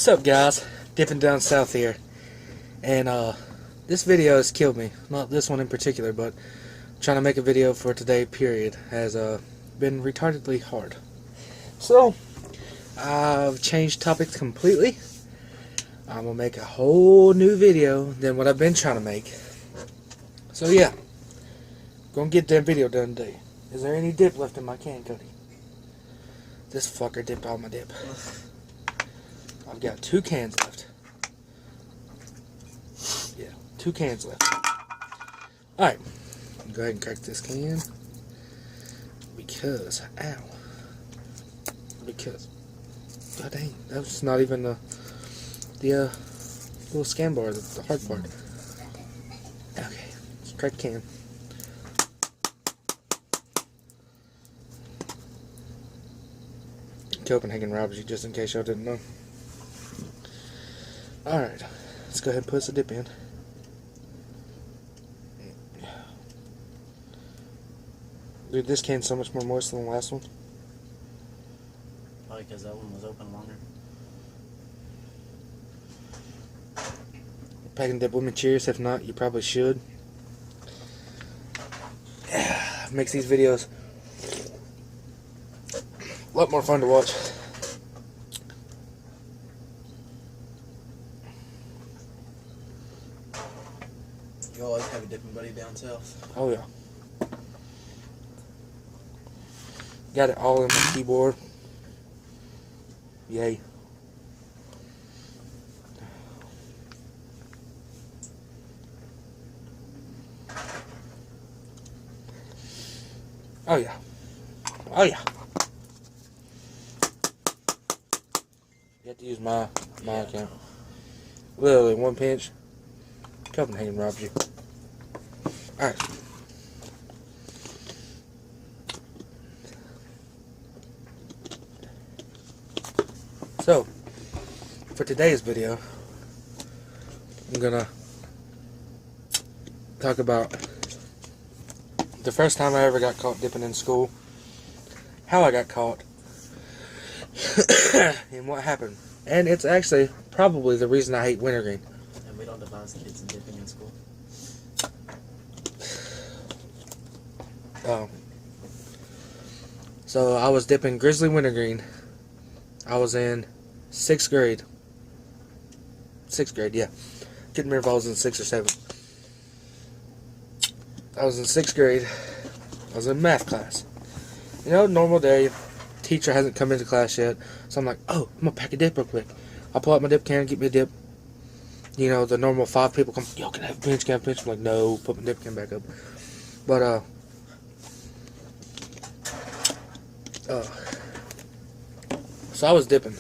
What's up, guys? Dipping down south here, and this video has killed me. Not this one in particular, but trying to make a video for today period has been retardedly hard. So I've changed topics completely. I'm gonna make a whole new video than what I've been trying to make. So yeah, gonna get that video done today. Is there any dip left in my can, Cody? This fucker dipped all my dip. I've got 2 cans left. Yeah, 2 cans left. Alright, go ahead and crack this can. Because, ow. Because, god dang, that was not even the little scan bar, the hard part. Okay, let's crack the can. Copenhagen Robbery, just in case y'all didn't know. Alright, let's go ahead and put the dip in. Dude, this can's so much more moist than the last one. Probably because that one was open longer. Packing dip with me, cheers. If not, you probably should. Makes these videos a lot more fun to watch. You always have a dipping buddy down south. Oh yeah. Got it all in my keyboard. Yay. Oh yeah. Oh yeah. You have to use my account. Literally, one pinch. Copenhagen robs you. Alright. So, for today's video, I'm gonna talk about the first time I ever got caught dipping in school, how I got caught, and what happened. And it's actually probably the reason I hate wintergreen. And we don't advise kids in dipping in school. So I was dipping grizzly wintergreen. I was in 6th grade. 6th grade, yeah. Couldn't remember if I was in 6th or 7th. I was in 6th grade. I was in math class. You know, normal day. Teacher hasn't come into class yet. So I'm like, oh, I'm going to pack a dip real quick. I pull out my dip can, get me a dip. You know, the normal 5 people come, yo, can I have a pinch, can I have a pinch? I'm like, no, put my dip can back up. But, so I was dipping,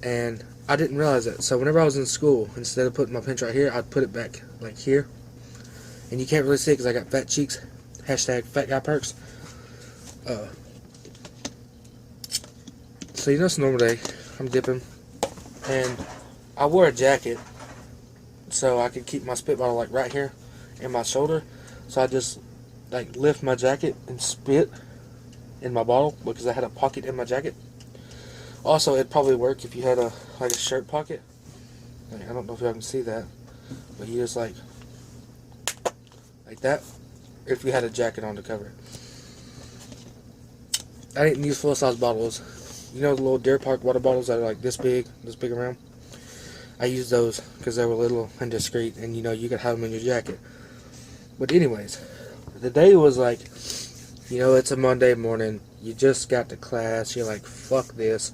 and I didn't realize that. So whenever I was in school, instead of putting my pinch right here, I'd put it back like here, and you can't really see it because I got fat cheeks. Hashtag fat guy perks. So you know, it's a normal day. I'm dipping, and I wore a jacket so I could keep my spit bottle like right here in my shoulder. So I just like lift my jacket and spit in my bottle because I had a pocket in my jacket. Also, it'd probably work if you had a shirt pocket. Like, I don't know if y'all can see that, but you just like that. If you had a jacket on to cover it. I didn't use full size bottles. You know the little Deer Park water bottles that are like this big around. I used those because they were little and discreet, and you know you could have them in your jacket. But anyways, the day was like, you know, it's a Monday morning. You just got to class. You're like, fuck this.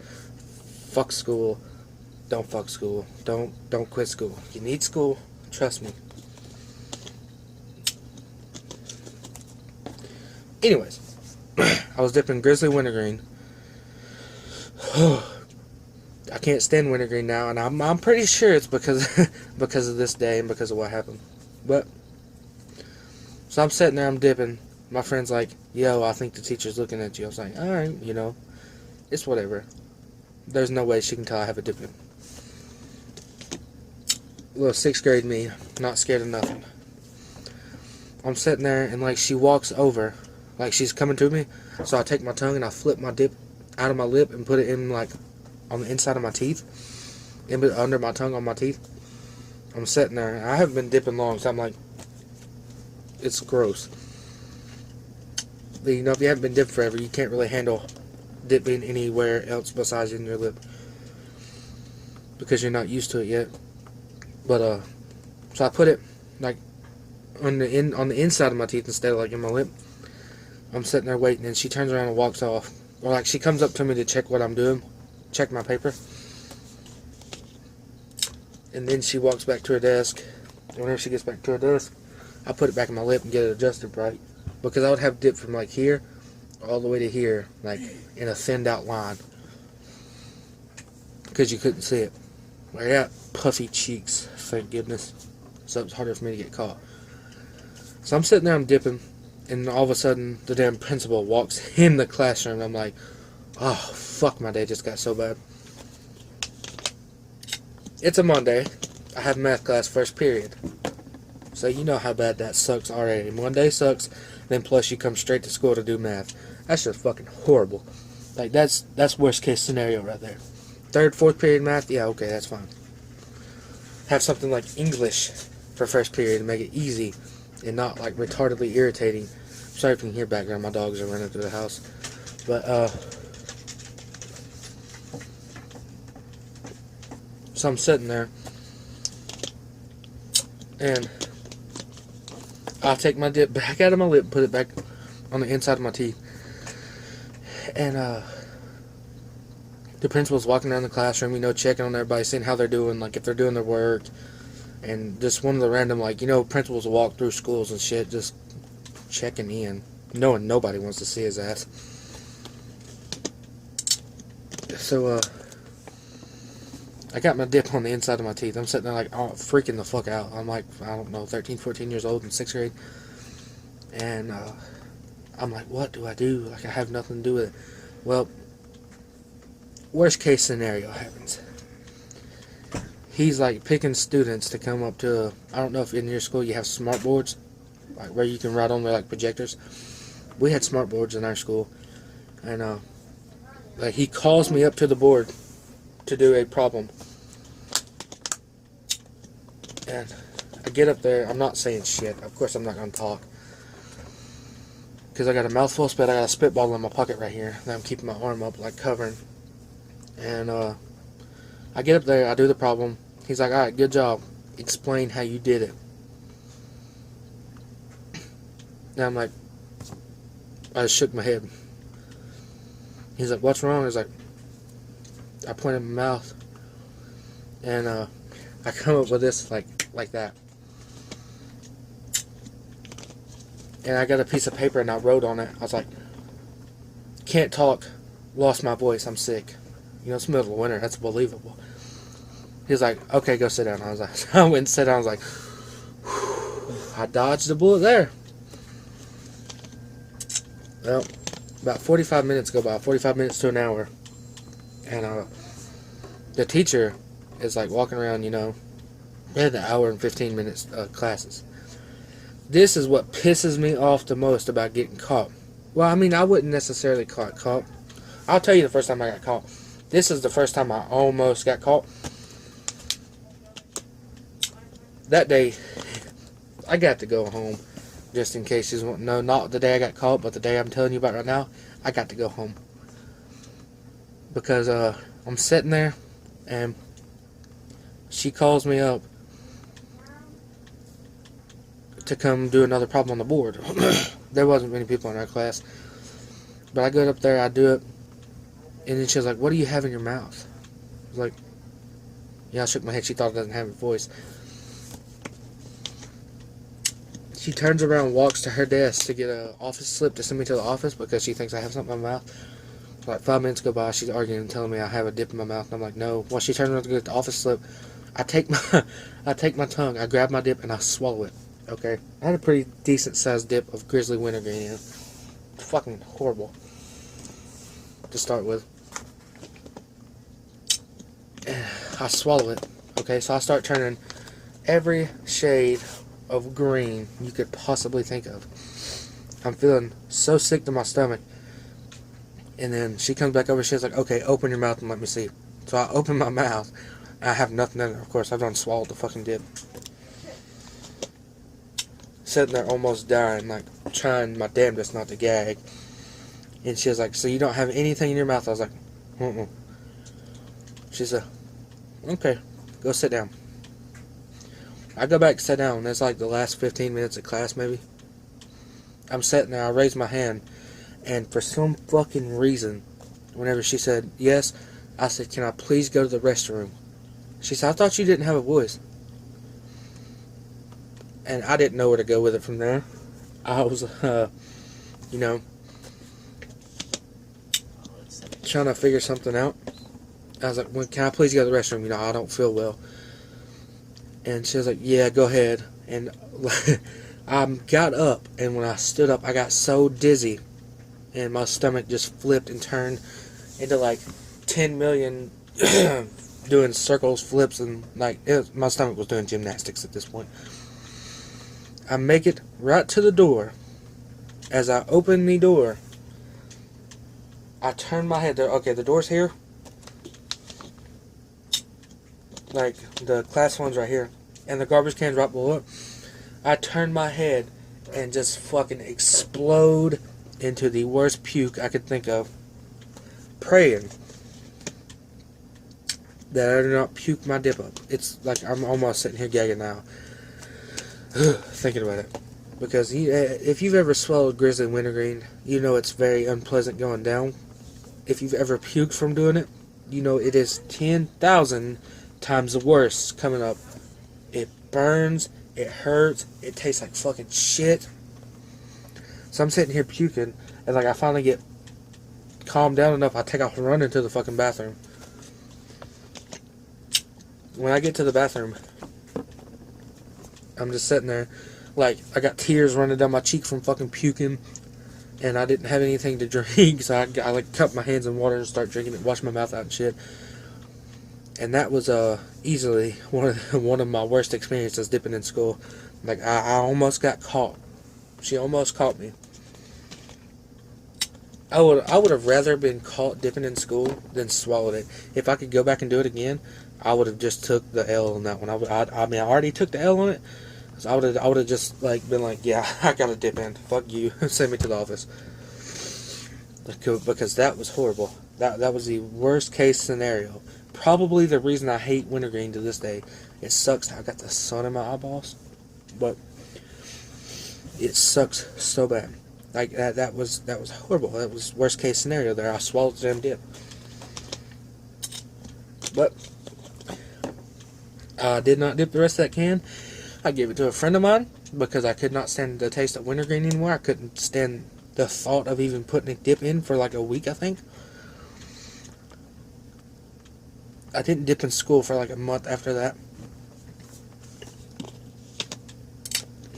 Fuck school. Don't fuck school. Don't quit school. You need school. Trust me. Anyways, I was dipping grizzly wintergreen. I can't stand wintergreen now, and I'm pretty sure it's because of this day and because of what happened. But so I'm sitting there, I'm dipping. My friend's like, yo, I think the teacher's looking at you. I was like, alright, you know, it's whatever. There's no way she can tell I have a dip in. Little 6th grade me, not scared of nothing. I'm sitting there, and like she walks over, like she's coming to me. So I take my tongue and I flip my dip out of my lip and put it in like on the inside of my teeth. under my tongue on my teeth. I'm sitting there. I haven't been dipping long, so I'm like, it's gross. But, you know, if you haven't been dipping forever, you can't really handle dipping anywhere else besides in your lip, because you're not used to it yet. But so I put it like on the inside of my teeth instead of like in my lip. I'm sitting there waiting, and she turns around and walks off. Or like she comes up to me to check what I'm doing, check my paper, and then she walks back to her desk. Whenever she gets back to her desk, I put it back in my lip and get it adjusted right, because I would have dip from like here all the way to here, like in a thinned out line, because you couldn't see it. I got puffy cheeks, thank goodness, so it's harder for me to get caught. So I'm sitting there, I'm dipping, and all of a sudden the damn principal walks in the classroom, and I'm like, oh fuck, my day just got so bad. It's a Monday. I have math class first period, so you know how bad that sucks already. Monday sucks, then plus you come straight to school to do math. That's just fucking horrible. Like, that's worst case scenario right there. Third, fourth period math, yeah, okay, that's fine. Have something like English for first period to make it easy and not like retardedly irritating. Sorry if you can hear background, my dogs are running through the house. But so I'm sitting there, and I'll take my dip back out of my lip and put it back on the inside of my teeth. And the principal's walking around the classroom, you know, checking on everybody, seeing how they're doing, like if they're doing their work. And just one of the random, like, you know, principals will walk through schools and shit, just checking in, knowing nobody wants to see his ass. So, I got my dip on the inside of my teeth. I'm sitting there like, oh, freaking the fuck out. I'm like, I don't know, 13, 14 years old in 6th grade. And, I'm like, what do I do? Like, I have nothing to do with it. Well, worst case scenario happens. He's like picking students to come up to, I don't know if in your school you have smart boards, like where you can write on there like projectors. We had smart boards in our school. And, like, he calls me up to the board to do a problem. And I get up there, I'm not saying shit. Of course I'm not going to talk, because I got a mouthful of spit. I got a spitball in my pocket right here that I'm keeping my arm up, like covering. And I get up there, I do the problem. He's like, alright, good job. Explain how you did it. And I'm like, I just shook my head. He's like, what's wrong? He's like, I pointed my mouth. And I come up with this like that. And I got a piece of paper and I wrote on it. I was like, can't talk, lost my voice, I'm sick. You know, it's middle of winter, that's believable. He was like, okay, go sit down. I was like, I went and sat down. I was like, whew, I dodged a bullet there. Well, about 45 minutes go by, 45 minutes to an hour. And the teacher is like walking around, you know. We had the hour and 15 minutes classes. This is what pisses me off the most about getting caught. Well, I mean, I wouldn't necessarily caught. I'll tell you the first time I got caught. This is the first time I almost got caught. That day, I got to go home, just in case you want to know. Not the day I got caught, but the day I'm telling you about right now, I got to go home. Because I'm sitting there, and she calls me up to come do another problem on the board. There wasn't many people in our class, but I go up there, I do it, and then she was like, what do you have in your mouth? I was like, yeah, I shook my head. She thought it doesn't have a voice. She turns around, walks to her desk to get an office slip to send me to the office because she thinks I have something in my mouth. Like 5 minutes go by, she's arguing and telling me I have a dip in my mouth, and I'm like, no. Well, she turns around to get the office slip. I take my tongue, I grab my dip, and I swallow it. Okay, I had a pretty decent sized dip of Grizzly Wintergreen in it. Fucking horrible to start with. I swallow it. Okay, so I start turning every shade of green you could possibly think of. I'm feeling so sick to my stomach. And then she comes back over, she's like, okay, open your mouth and let me see. So I open my mouth, I have nothing in there, of course. I've done swallowed the fucking dip. Sitting there almost dying, like, trying my damnedest not to gag. And she was like, so you don't have anything in your mouth? I was like, She said, okay, go sit down. I go back and sit down. It's like the last 15 minutes of class, maybe. I'm sitting there, I raise my hand, and for some fucking reason, whenever she said yes, I said, can I please go to the restroom? She said, I thought you didn't have a voice. And I didn't know where to go with it from there. I was, trying to figure something out. I was like, well, can I please go to the restroom? I don't feel well. And she was like, yeah, go ahead. And I got up, and when I stood up, I got so dizzy, and my stomach just flipped and turned into like 10 million doing circles, flips, and like my stomach was doing gymnastics at this point. I make it right to the door. As I open the door, I turn my head there. Okay, the door's here. Like, the class one's right here. And the garbage can's right below it. I turn my head and just fucking explode into the worst puke I could think of. Praying that I do not puke my dip up. It's like I'm almost sitting here gagging now. Thinking about it. Because if you've ever swallowed grizzly wintergreen, you know it's very unpleasant going down. If you've ever puked from doing it, you know it is 10,000 times the worst coming up. It burns, it hurts, it tastes like fucking shit. So I'm sitting here puking, and like I finally get calmed down enough, I take off and run into the fucking bathroom. When I get to the bathroom, I'm just sitting there, like, I got tears running down my cheek from fucking puking, and I didn't have anything to drink, so I like cup my hands in water and start drinking it, wash my mouth out and shit. And that was easily one of my worst experiences dipping in school. Like, I almost got caught. She almost caught me. I would have rather been caught dipping in school than swallowed it. If I could go back and do it again, I would have just took the L on that one. I mean, I already took the L on it. So I would have just like been like, yeah, I gotta dip in. Fuck you. Send me to the office. Because that was horrible. That was the worst case scenario. Probably the reason I hate wintergreen to this day. It sucks. I got the sun in my eyeballs, but it sucks so bad. Like that was horrible. That was worst case scenario there. I swallowed the damn dip. But I did not dip the rest of that can. I gave it to a friend of mine because I could not stand the taste of wintergreen anymore. I couldn't stand the thought of even putting a dip in for like a week, I think. I didn't dip in school for like a month after that.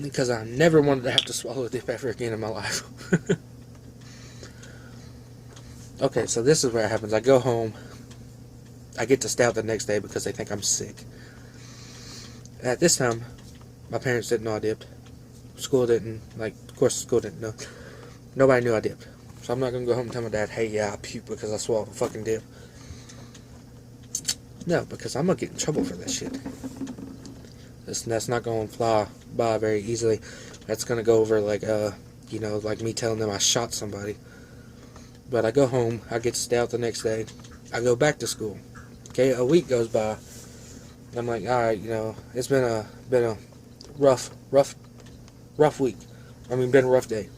Because I never wanted to have to swallow a dip ever again in my life. Okay, so this is where it happens. I go home. I get to stay out the next day because they think I'm sick. At this time, my parents didn't know I dipped. School didn't. Like, of course, school didn't know. Nobody knew I dipped. So I'm not going to go home and tell my dad, hey, yeah, I puked because I swallowed a fucking dip. No, because I'm going to get in trouble for this shit. That's not going to fly by very easily. That's going to go over like, like me telling them I shot somebody. But I go home. I get to stay out the next day. I go back to school. Okay, a week goes by. I'm like, all right, it's been a rough week. I mean, been a rough day.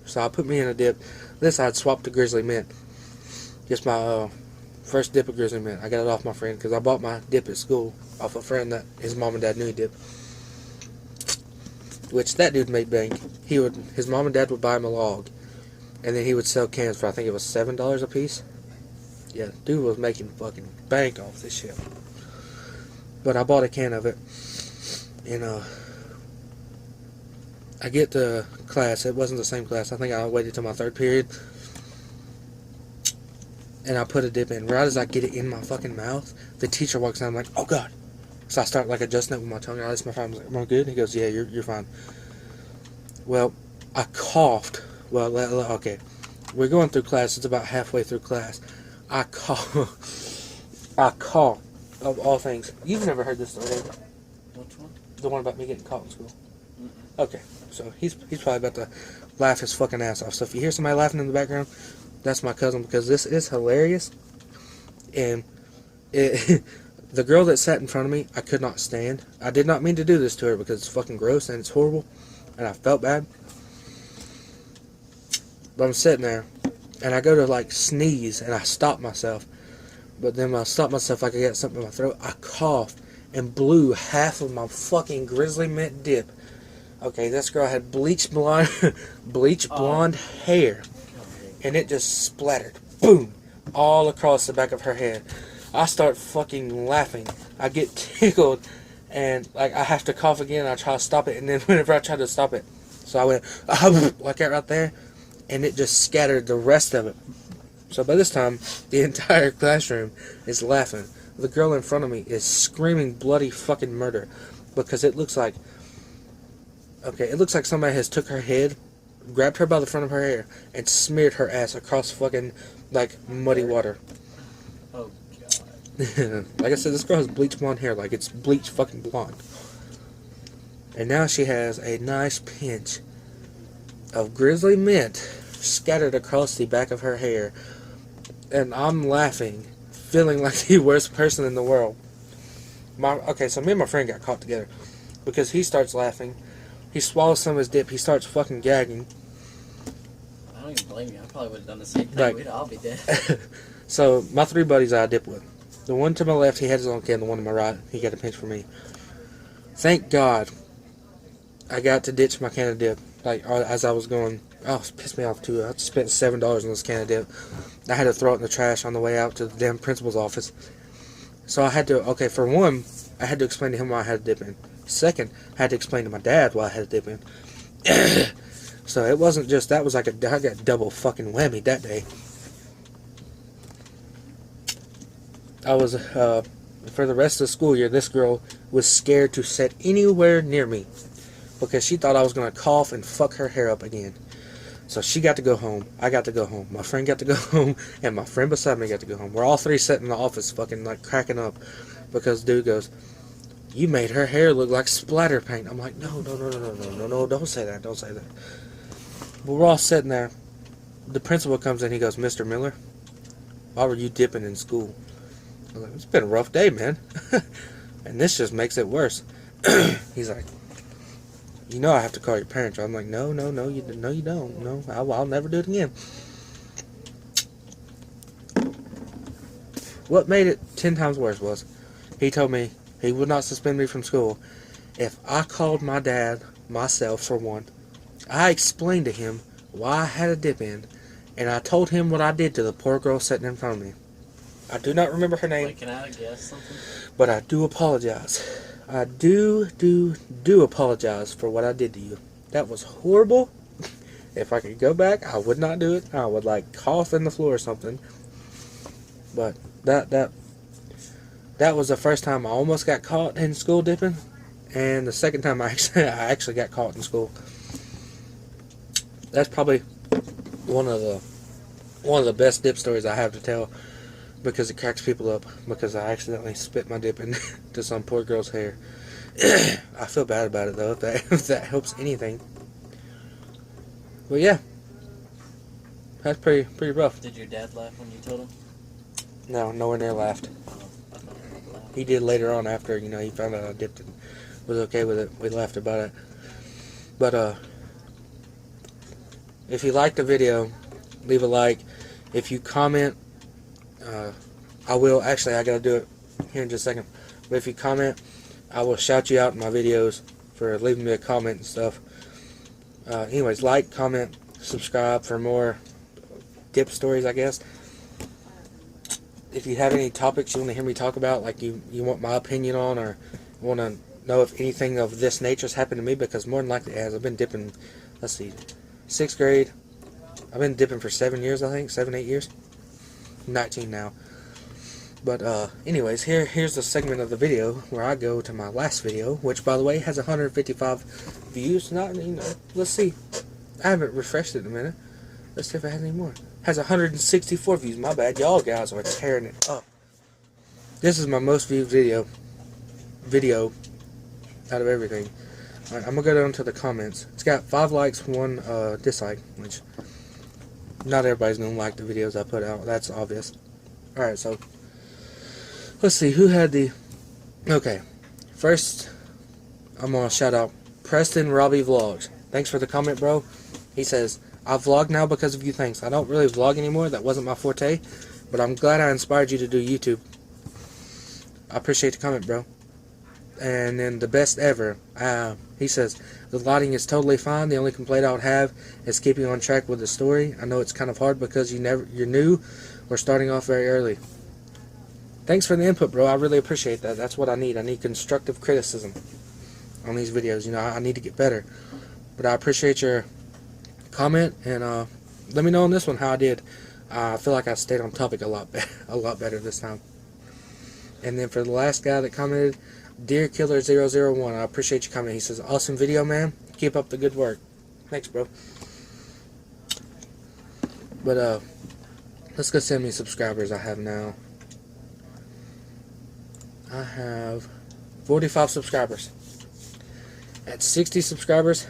So I put me in a dip. This I'd swapped to Grizzly Mint. Just my first dip of Grizzly Mint. I got it off my friend because I bought my dip at school off a friend that his mom and dad knew he dipped. Which that dude made bank. His mom and dad would buy him a log, and then he would sell cans for I think it was $7 a piece. Yeah, dude was making fucking bank off this shit. But I bought a can of it, and I get to class. It wasn't the same class. I think I waited till my third period, and I put a dip in. Right as I get it in my fucking mouth, the teacher walks in. I'm like, oh god. So I start like adjusting it with my tongue. I asked my friend, I was like, am I good? He goes, yeah, you're fine. Well, I coughed. Well, okay. We're going through class. It's about halfway through class. I coughed of all things. You've never heard this story, have you? Which one? The one about me getting caught in school. Mm-mm. Okay, so he's probably about to laugh his fucking ass off. So if you hear somebody laughing in the background, that's my cousin, because this is hilarious. And the girl that sat in front of me, I could not stand. I did not mean to do this to her because it's fucking gross and it's horrible, and I felt bad. But I'm sitting there, and I go to like sneeze, and I stop myself. But then when I stop myself like I got something in my throat, I coughed and blew half of my fucking Grizzly Mint dip. Okay, this girl had bleach blonde hair, and it just splattered, boom, all across the back of her head. I start fucking laughing. I get tickled, and like I have to cough again. I try to stop it, and then whenever I try to stop it, so I went like that right there, and it just scattered the rest of it. So by this time, the entire classroom is laughing. The girl in front of me is screaming bloody fucking murder, because it looks like, okay, it looks like somebody has took her head, grabbed her by the front of her hair, and smeared her ass across fucking like muddy water. Oh god. Like I said, this girl has bleach blonde hair, like it's bleach fucking blonde. And now she has a nice pinch of Grizzly Mint scattered across the back of her hair. And I'm laughing, feeling like the worst person in the world. Okay, so me and my friend got caught together because he starts laughing. He swallows some of his dip. He starts fucking gagging. I don't even blame you. I probably would have done the same thing. Like, We'd all be dead. So my three buddies I dip with. The one to my left, he had his own can. The one to my right, he got a pinch for me. Thank God I got to ditch my can of dip. Like, as I was going, it pissed me off too. I spent $7 on this can of dip. I had to throw it in the trash on the way out to the damn principal's office. So I had to, okay, for one, I had to explain to him why I had to dip in. Second, I had to explain to my dad why I had to dip in. So it wasn't just, that was like I got double fucking whammy that day. I was, for the rest of the school year, this girl was scared to sit anywhere near me because she thought I was going to cough and fuck her hair up again. So she got to go home. I got to go home. My friend got to go home, and my friend beside me got to go home. We're all three sitting in the office fucking like cracking up because dude goes, "You made her hair look like splatter paint." I'm like, no, don't say that, don't say that. But we're all sitting there. The principal comes in, he goes, "Mr. Miller, why were you dipping in school?" I was like, "It's been a rough day, man." And this just makes it worse. He's like, "You know I have to call your parents." I'm like, no, you don't. No, I'll never do it again. What made it 10 times worse was, he told me he would not suspend me from school if I called my dad myself for one. I explained to him why I had a dip in, and I told him what I did to the poor girl sitting in front of me. I do not remember her name. Wait, can I guess something? But I do apologize. I do apologize for what I did to you. That was horrible. If I could go back, I would not do it. I would like cough in the floor or something. But that was the first time I almost got caught in school dipping, and the second time I actually got caught in school. That's probably one of the best dip stories I have to tell, because it cracks people up, because I accidentally spit my dip into some poor girl's hair. I feel bad about it though, if that helps anything. But yeah, that's pretty rough. Did your dad laugh when you told him? No, nowhere near laughed. Oh, I thought he laughed. He did later on after, he found out I dipped and was okay with it. We laughed about it. But if you liked the video, leave a like. If you comment, I will, actually I gotta do it here in just a second, but if you comment, I will shout you out in my videos for leaving me a comment and stuff. Anyways, like, comment, subscribe for more dip stories, I guess. If you have any topics you want to hear me talk about, like you want my opinion on, or want to know if anything of this nature has happened to me, because more than likely it has. I've been dipping, let's see, 6th grade. I've been dipping for 7 years, I think, 7, 8 years. I'm 19 now. But anyways, here's the segment of the video where I go to my last video, which by the way has 155 views. Let's see. I haven't refreshed it in a minute. Let's see if it has any more. It has 164 views. My bad. Y'all guys are tearing it up. This is my most viewed video out of everything. Alright, I'm gonna go down to the comments. It's got 5 likes, 1 dislike, which not everybody's gonna like the videos I put out. That's obvious. Alright, so let's see who had the. Okay, first I'm gonna shout out Preston Robbie Vlogs. Thanks for the comment, bro. He says, I vlog now because of you. Thanks. I don't really vlog anymore. That wasn't my forte, but I'm glad I inspired you to do YouTube. I appreciate the comment, bro. And then the best ever. He says, the lighting is totally fine. The only complaint I would have is keeping on track with the story. I know it's kind of hard because you're new or starting off very early. Thanks for the input, bro. I really appreciate that. That's what I need. I need constructive criticism on these videos. You know, I need to get better. But I appreciate your comment, and let me know on this one how I did. I feel like I stayed on topic a lot better this time. And then for the last guy that commented, Deer Killer 001, I appreciate your comment. He says, awesome video, man. Keep up the good work. Thanks, bro. But let's go see how many subscribers I have now. I have 45 subscribers. At 60 subscribers,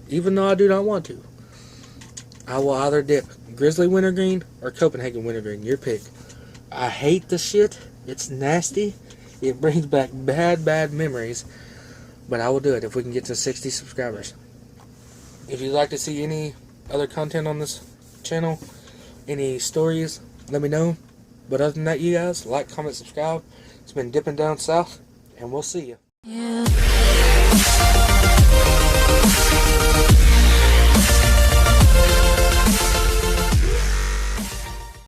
even though I do not want to, I will either dip Grizzly Wintergreen or Copenhagen Wintergreen. Your pick. I hate the shit. It's nasty. It brings back bad memories. But I will do it if we can get to 60 subscribers. If you'd like to see any other content on this channel, any stories, let me know. But other than that, you guys, like, comment, subscribe. It's been Dipping Down South, and we'll see you.